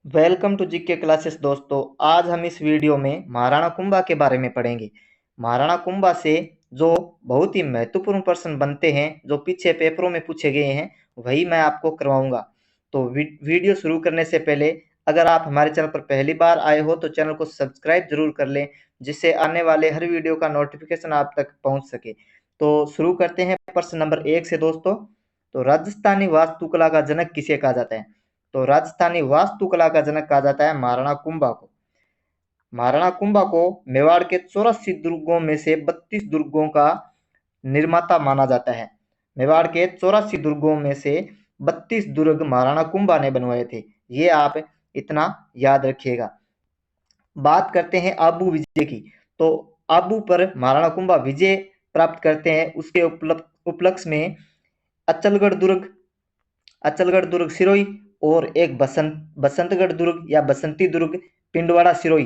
Welcome to GK classes दोस्तों। आज हम इस वीडियो में महाराणा कुंभा के बारे में पढ़ेंगे। महाराणा कुंभा से जो बहुत ही महत्वपूर्ण प्रश्न बनते हैं, जो पीछे पेपरों में पूछे गए हैं, वही मैं आपको करवाऊंगा। तो वीडियो शुरू करने से पहले अगर आप हमारे चैनल पर पहली बार आए हो तो चैनल को सब्सक्राइब जरूर कर लें, जिससे आने वाले हर वीडियो का नोटिफिकेशन आप तक पहुंच सके। तो शुरू करते हैं प्रश्न नंबर 1 से दोस्तों। तो राजस्थानी वास्तुकला का जनक किसे कहा जाता है? तो राजस्थानी वास्तुकला का जनक कहा जाता है महाराणा कुंभा को। महाराणा कुंभा को मेवाड़ के 84 दुर्गों में से 32 दुर्गों का निर्माता माना जाता है। मेवाड़ के 84 दुर्गों में से 32 दुर्ग महाराणा कुंभा ने बनवाए थे। ये आप इतना याद रखिएगा। बात करते हैं आबू विजय की। तो आबू पर महाराणा कुंभा विजय प्राप्त करते हैं। उसके उपलक्ष्य में अचलगढ़ दुर्ग सिरोही और एक बसंतगढ़ दुर्ग या बसंती दुर्ग पिंडवाड़ा सिरोही,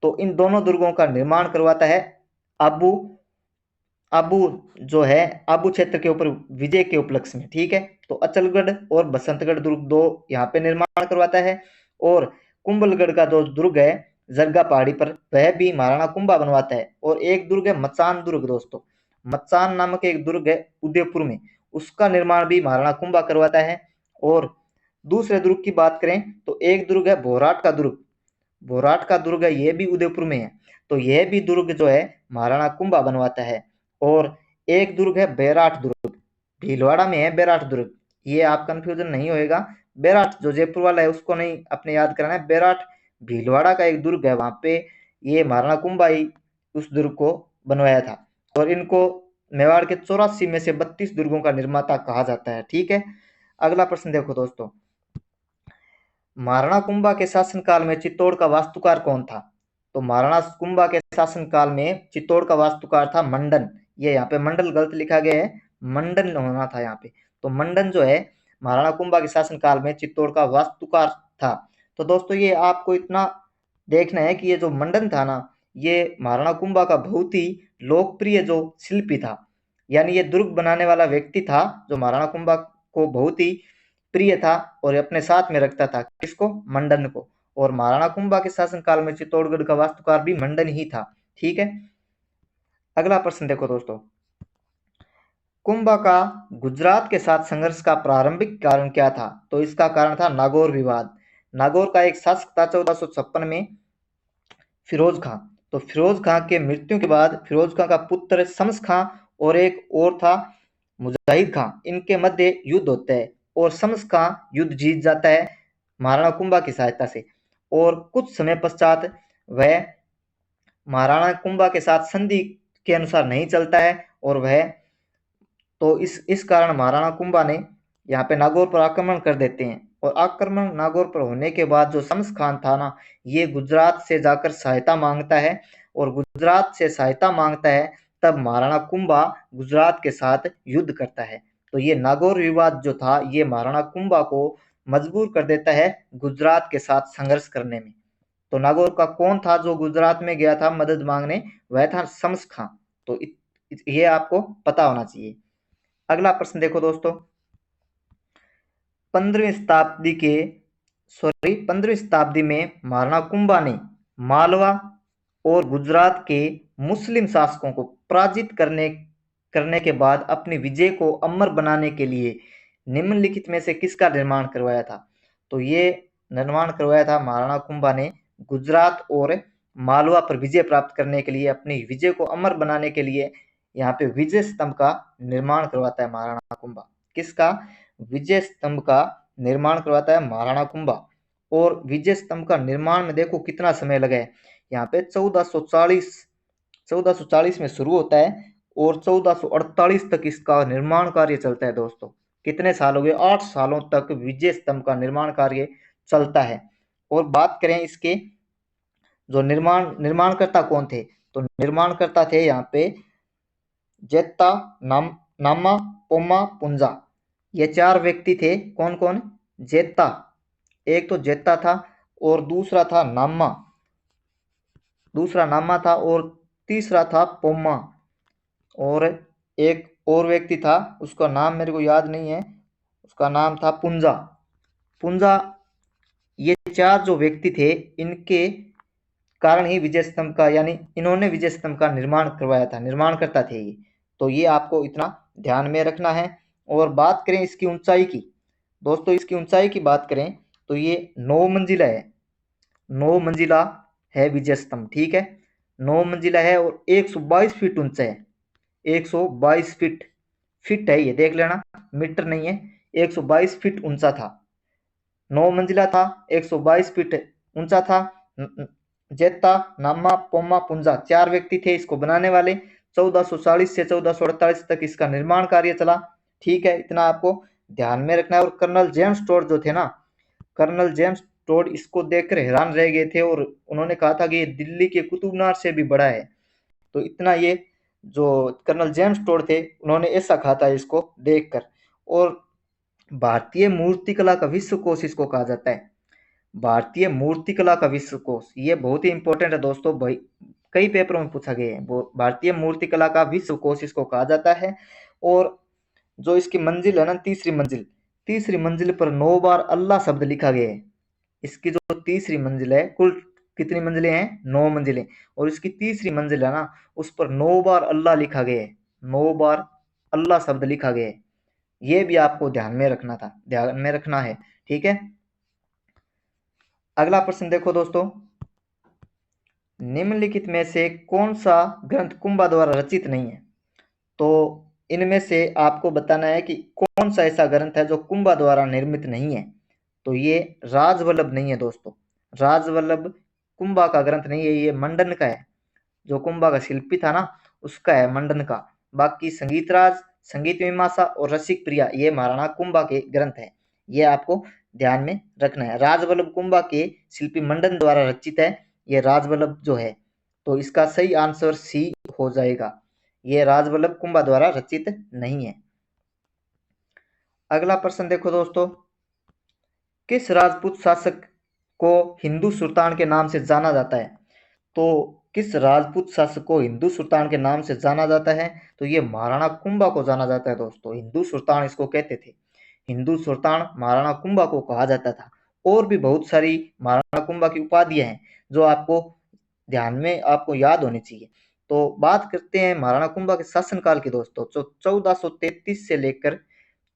तो इन दोनों दुर्गों का निर्माण करवाता है आबू। आबू जो है आबू क्षेत्र के ऊपर विजय के उपलक्ष्य में, ठीक है। तो अचलगढ़ और बसंतगढ़ दुर्ग दो यहाँ पे निर्माण करवाता है। और कुंभलगढ़ का जो दुर्ग है जरगा पहाड़ी पर, वह भी महाराणा कुंभा बनवाता है। और एक दुर्ग है मचान दुर्ग दोस्तों। मचान नामक एक दुर्ग है उदयपुर में, उसका निर्माण भी महाराणा कुंभा करवाता है। और दूसरे दुर्ग की बात करें तो एक दुर्ग है भोराट का दुर्ग है, यह भी उदयपुर में है। तो यह भी दुर्ग जो है महाराणा कुंभा बनवाता है। और एक दुर्ग है बैराट दुर्ग, भीलवाड़ा में है बैराट दुर्ग। ये आप कंफ्यूजन नहीं होएगा, बैराट जो जयपुर वाला है उसको नहीं अपने याद कराना है, बैराट भीलवाड़ा का एक दुर्ग है, वहां पे ये महाराणा कुंभा ही उस दुर्ग को बनवाया था। और इनको मेवाड़ के 84 में से 32 दुर्गों का निर्माता कहा जाता है, ठीक है। अगला प्रश्न देखो दोस्तों। महाराणा कुंभा के शासनकाल में चित्तौड़ का वास्तुकार कौन था? तो महाराणा कुंभा के शासनकाल में चित्तौड़ का वास्तुकार था मंडन। ये यहाँ पे मंडल गलत लिखा गया है, मंडन होना था यहाँ पे। तो मंडन जो है महाराणा कुंभा के शासनकाल में चित्तौड़ का वास्तुकार था। तो दोस्तों ये आपको इतना देखना है कि ये जो मंडन था ना, ये महाराणा कुंभा का बहुत ही लोकप्रिय जो शिल्पी था, यानी ये दुर्ग बनाने वाला व्यक्ति था जो महाराणा कुंभा को बहुत ही प्रिय था और अपने साथ में रखता था। किसको? मंडन को। और महाराणा कुंभा के शासनकाल में चित्तौड़गढ़ का वास्तुकार भी मंडन ही था, ठीक है। अगला प्रश्न देखो दोस्तों। कुंभा का गुजरात के साथ संघर्ष का प्रारंभिक कारण क्या था? तो इसका कारण था नागौर विवाद। नागौर का एक शासक था 1456 में फिरोज खां। तो फिरोज खां के मृत्यु के बाद फिरोज खां का पुत्र शम्स खां और एक और था मुजाहिद खां, इनके मध्य युद्ध होता है और शम्स खां युद्ध जीत जाता है महाराणा कुंभा की सहायता से। और कुछ समय पश्चात वह महाराणा कुंभा के साथ संधि के अनुसार नहीं चलता है और वह तो इस कारण महाराणा कुंभा ने यहाँ पे नागौर पर आक्रमण कर देते हैं। और आक्रमण नागौर पर होने के बाद जो शम्स खान था ना, ये गुजरात से जाकर सहायता मांगता है। और गुजरात से सहायता मांगता है तब महाराणा कुंभा गुजरात के साथ युद्ध करता है। तो ये नागौर विवाद जो था, ये महाराणा कुंभा को मजबूर कर देता है गुजरात के साथ संघर्ष करने में। तो नागौर का कौन था जो गुजरात में गया था मदद मांगने? वह था शम्स खां। तो ये आपको पता होना चाहिए। अगला प्रश्न देखो दोस्तों। 15वीं शताब्दी में महाराणा कुंभा ने मालवा और गुजरात के मुस्लिम शासकों को पराजित करने के बाद अपनी विजय को अमर बनाने के लिए निम्नलिखित में से किसका निर्माण करवाया था? तो ये निर्माण करवाया था महाराणा कुंभा ने गुजरात और मालवा पर विजय प्राप्त करने के लिए, अपनी विजय को अमर बनाने के लिए यहाँ पे विजय स्तंभ का निर्माण करवाता है महाराणा कुंभा। किसका? विजय स्तंभ का निर्माण करवाता है महाराणा कुंभा। और विजय स्तंभ का निर्माण में देखो कितना समय लगा है। यहाँ पे 1440 में शुरू होता है और 1448 तक इसका निर्माण कार्य चलता है दोस्तों। कितने साल हो गए? 8 सालों तक विजय स्तंभ का निर्माण कार्य चलता है। और बात करें इसके जो निर्माणकर्ता कौन थे, तो निर्माणकर्ता थे यहाँ पे जेता, नामा, पोमा, पुंजा। ये 4 व्यक्ति थे। कौन कौन? जेता, एक तो जेता था और दूसरा नामा था और तीसरा था पोमा। और एक और व्यक्ति था, उसका नाम मेरे को याद नहीं है, उसका नाम था पुंजा। पुंजा ये चार जो व्यक्ति थे, इनके कारण ही विजय स्तंभ का, यानी इन्होंने विजय स्तंभ का निर्माण करवाया था, निर्माण करता थे ये। तो ये आपको इतना ध्यान में रखना है। और बात करें इसकी ऊंचाई की, दोस्तों इसकी ऊंचाई की बात करें तो ये 9 मंजिला है, 9 मंजिला है विजय स्तंभ, ठीक है। 9 मंजिला है और 122 फीट ऊंचा है, 122 फीट, फीट है ये, देख लेना, मीटर नहीं है, 122 फीट ऊंचा था, 9 मंजिला था, 122 फीट ऊंचा था। जेता, नामा, पोमा, पुंजा, चार व्यक्ति थे इसको बनाने वाले। 1440 से 1448 तक इसका निर्माण कार्य चला, ठीक है। इतना आपको ध्यान में रखना है। और कर्नल जेम्स टोड जो थे ना, कर्नल जेम्स टोड इसको देखकर हैरान रह गए थे और उन्होंने कहा था कि ये दिल्ली के कुतुब मीनार से भी बड़ा है। तो इतना ये जो कर्नल जेम्स टोड थे, उन्होंने ऐसा कहा था इसको देखकर। और भारतीय मूर्तिकला का विश्व कोश इसको कहा जाता है, भारतीय मूर्तिकला का विश्व कोश, ये बहुत ही इंपॉर्टेंट है दोस्तों, भाई कई पेपरों में पूछा गया है। वो भारतीय मूर्तिकला का विश्व कोश इसको कहा जाता है। और जो इसकी मंजिल है ना, तीसरी मंजिल, तीसरी मंजिल पर 9 बार अल्लाह शब्द लिखा गया है। इसकी जो तीसरी मंजिल है, कुल कितनी मंजिलें हैं, 9 मंजिलें, और इसकी तीसरी मंजिल है ना, उस पर 9 बार अल्लाह लिखा गया है, 9 बार अल्लाह शब्द लिखा गया है। ये भी आपको ध्यान में रखना था, ध्यान में रखना है, ठीक है। अगला प्रश्न देखो दोस्तों, निम्नलिखित में से कौन सा ग्रंथ कुंभा द्वारा रचित नहीं है। तो इनमें से आपको बताना है कि कौन सा ऐसा ग्रंथ है जो कुंभा द्वारा निर्मित नहीं है। तो ये राजवल्लभ नहीं है दोस्तों, राजवल्लभ कुंभा का ग्रंथ नहीं है, ये मंडन का है, जो कुंभा का शिल्पी था ना, उसका है, मंडन का। बाकी संगीतराज, संगीत मीमांसा और रसिक प्रिया, ये महाराणा कुंभा के ग्रंथ है, ये आपको ध्यान में रखना है। राजवल्लभ कुंभा के शिल्पी मंडन द्वारा रचित है, ये राजवल्लभ जो है। तो इसका सही आंसर सी हो जाएगा, ये राजवल्लभ कुंभा द्वारा रचित नहीं है। अगला प्रश्न देखो दोस्तों, किस राजपूत शासक को हिंदू सुल्तान के नाम से जाना जाता है। तो किस राजपूत शासक को हिंदू सुल्तान के नाम से जाना जाता है। तो ये महाराणा कुंभा को जाना जाता है दोस्तों, हिंदू सुल्तान इसको कहते थे, हिंदू सुल्तान महाराणा कुंभा को कहा जाता था। और भी बहुत सारी महाराणा कुंभा की उपाधियां हैं जो आपको ध्यान में, आपको याद होनी चाहिए। तो बात करते हैं महाराणा कुंभा के शासनकाल की दोस्तों। तो 1433 से लेकर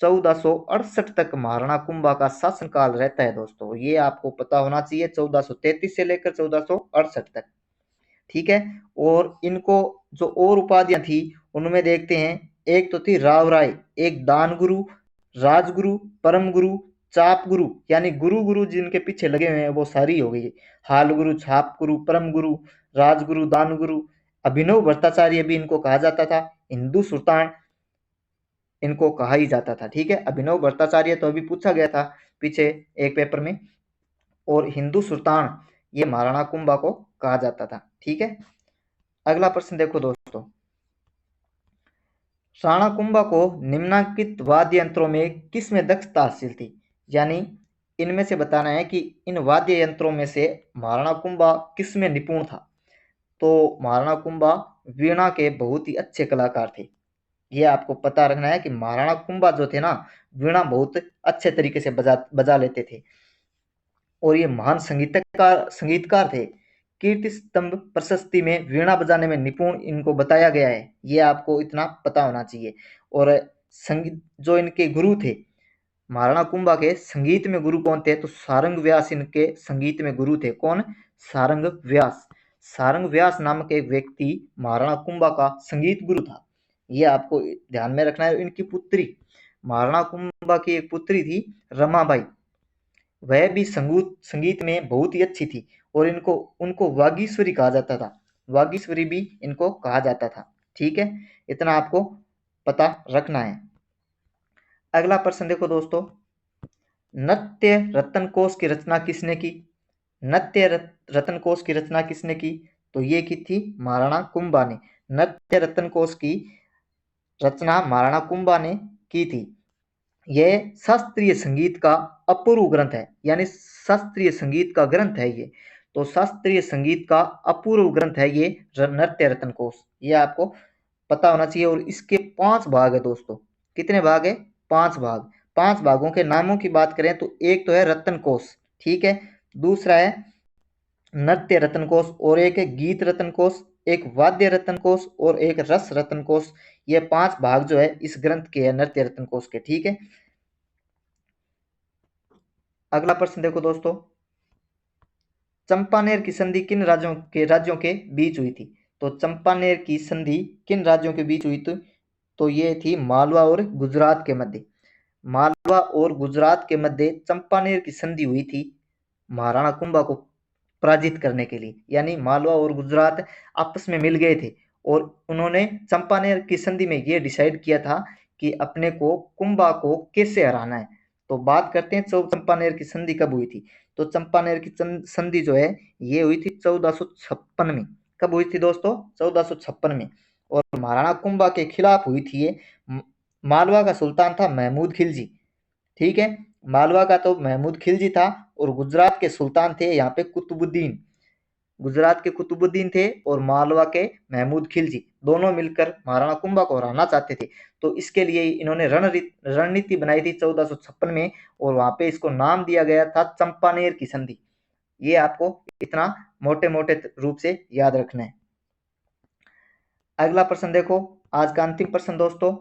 1468 तक महाराणा कुंभा का शासनकाल रहता है दोस्तों, ये आपको पता होना चाहिए, 1433 से लेकर 1468 तक, ठीक है। और इनको जो और उपाधियां थी उनमें देखते हैं, एक तो थी राव राय, एक दान गुरु, राजगुरु, परम गुरु, चाप गुरु, यानी गुरु गुरु जिनके पीछे लगे हुए हैं वो सारी हो गई, हाल गुरु, छाप गुरु, परम गुरु, राजगुरु, दान गुरु, अभिनव भट्टाचार्य भी इनको कहा जाता था, हिंदू सुल्तान इनको कहा ही जाता था, ठीक है। अभिनव भट्टाचार्य तो अभी पूछा गया था पीछे एक पेपर में। और हिंदू सुल्तान ये महाराणा कुंभा को कहा जाता था, ठीक है। अगला प्रश्न देखो दोस्तों, राणा कुंभा को निम्नलिखित वाद्य यंत्रों में किसमें दक्षता हासिल थी। यानी इनमें से बताना है कि इन वाद्य यंत्रों में से महाराणा कुंभा किसमें निपुण था। तो महाराणा कुंभा वीणा के बहुत ही अच्छे कलाकार थे, ये आपको पता रखना है कि महाराणा कुंभा जो थे ना, वीणा बहुत अच्छे तरीके से बजा लेते थे। और ये महान संगीतकार थे। कीर्ति स्तंभ प्रशस्ति में वीणा बजाने में निपुण इनको बताया गया है, ये आपको इतना पता होना चाहिए। और संगीत जो इनके गुरु थे, महाराणा कुंभा के संगीत में गुरु कौन थे। तो सारंग व्यास इनके संगीत में गुरु थे। कौन, सारंग व्यास, सारंग व्यास नामक एक व्यक्ति महाराणा कुंभा का संगीत गुरु था, ये आपको ध्यान में रखना है। इनकी पुत्री, महाराणा कुंभा की एक पुत्री थी रमाबाई, वह भी संगीत में बहुत ही अच्छी थी। और इनको उनको वागीश्वरी कहा जाता था, वागीश्वरी भी इनको कहा जाता था, ठीक है। इतना आपको पता रखना है। अगला प्रश्न देखो दोस्तों, नृत्य रत्न कोश की रचना किसने की। नृत्य रत्न कोश की रचना किसने की। तो ये की थी महाराणा कुंभा ने, नृत्य रत्न कोश की रचना महाराणा कुंभा ने की थी। यह शास्त्रीय संगीत का अपूर्व ग्रंथ है, यानी शास्त्रीय संगीत का ग्रंथ है ये। तो शास्त्रीय संगीत का अपूर्व ग्रंथ है ये नृत्य रत्न कोश, ये आपको पता होना चाहिए। और इसके 5 भाग है दोस्तों, कितने भाग है, 5 भाग। 5 भागों के नामों की बात करें तो एक तो है रत्न कोश, ठीक है। दूसरा है नृत्य रत्न कोश, और एक है गीत रत्न कोश, एक वाद्य रत्न कोश और एक रस रत्न कोश। ये 5 भाग जो है इस ग्रंथ के है, नृत्य रत्न कोश के। ठीक है। अगला प्रश्न देखो दोस्तों, चंपानेर की संधि किन राज्यों के बीच हुई थी? तो चंपानेर की संधि किन राज्यों के बीच हुई थी? तो ये थी मालवा और गुजरात के मध्य। मालवा और गुजरात के मध्य चंपानेर की संधि हुई थी महाराणा कुंभा को पराजित करने के लिए। यानी मालवा और गुजरात आपस में मिल गए थे और उन्होंने चंपानेर की संधि में ये डिसाइड किया था कि अपने को कुंभा को कैसे हराना है। तो बात करते हैं चंपानेर की संधि कब हुई थी। तो चंपानेर की संधि जो है ये हुई थी 1456 में। कब हुई थी दोस्तों? 1456 में। और महाराणा कुंभा के खिलाफ हुई थी ये। मालवा का सुल्तान था महमूद खिलजी। ठीक है। मालवा का तो महमूद खिलजी था और गुजरात के सुल्तान थे यहाँ पे कुतुबुद्दीन। गुजरात के कुतुबुद्दीन थे और मालवा के महमूद खिलजी, दोनों मिलकर महाराणा कुंभा को हराना चाहते थे। तो इसके लिए इन्होंने रणनीति बनाई थी 1456 में, और वहां पे इसको नाम दिया गया था चंपानेर की संधि। ये आपको इतना मोटे मोटे रूप से याद रखना है। अगला प्रश्न देखो, आज का अंतिम प्रश्न दोस्तों,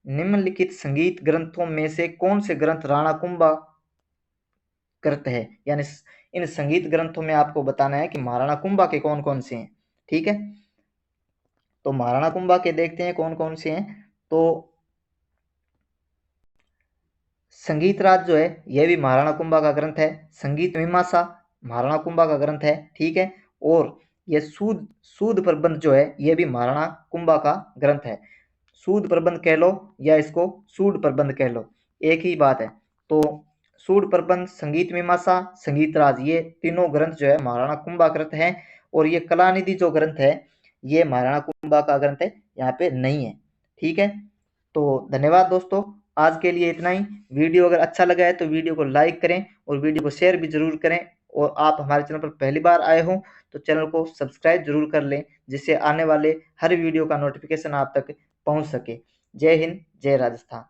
निम्नलिखित संगीत ग्रंथों में से कौन से ग्रंथ राणा कुंभा कृत है? यानी इन संगीत ग्रंथों में आपको बताना है कि महाराणा कुंभा के कौन कौन से हैं। ठीक है। तो महाराणा कुंभा के देखते हैं कौन कौन से हैं। तो संगीत राज जो है यह भी महाराणा कुंभा का ग्रंथ है। संगीत मीमांसा महाराणा कुंभा का ग्रंथ है। ठीक है। और यह सूद सूद प्रबंध जो है यह भी महाराणा कुंभा का ग्रंथ है। सूद प्रबंध कह लो या इसको सूड प्रबंध कह लो, एक ही बात है। तो सूड प्रबंध, संगीत मीमांसा, संगीत राज, ये तीनों ग्रंथ जो है महाराणा कुंभा कृत है। और ये कलानिधि जो ग्रंथ है ये महाराणा कुंभा का ग्रंथ है, यहाँ पे नहीं है। ठीक है। तो धन्यवाद दोस्तों, आज के लिए इतना ही। वीडियो अगर अच्छा लगा है तो वीडियो को लाइक करें और वीडियो को शेयर भी जरूर करें। और आप हमारे चैनल पर पहली बार आए हो तो चैनल को सब्सक्राइब जरूर कर लें, जिससे आने वाले हर वीडियो का नोटिफिकेशन आप तक पहुंच सके। जय हिंद, जय राजस्थान।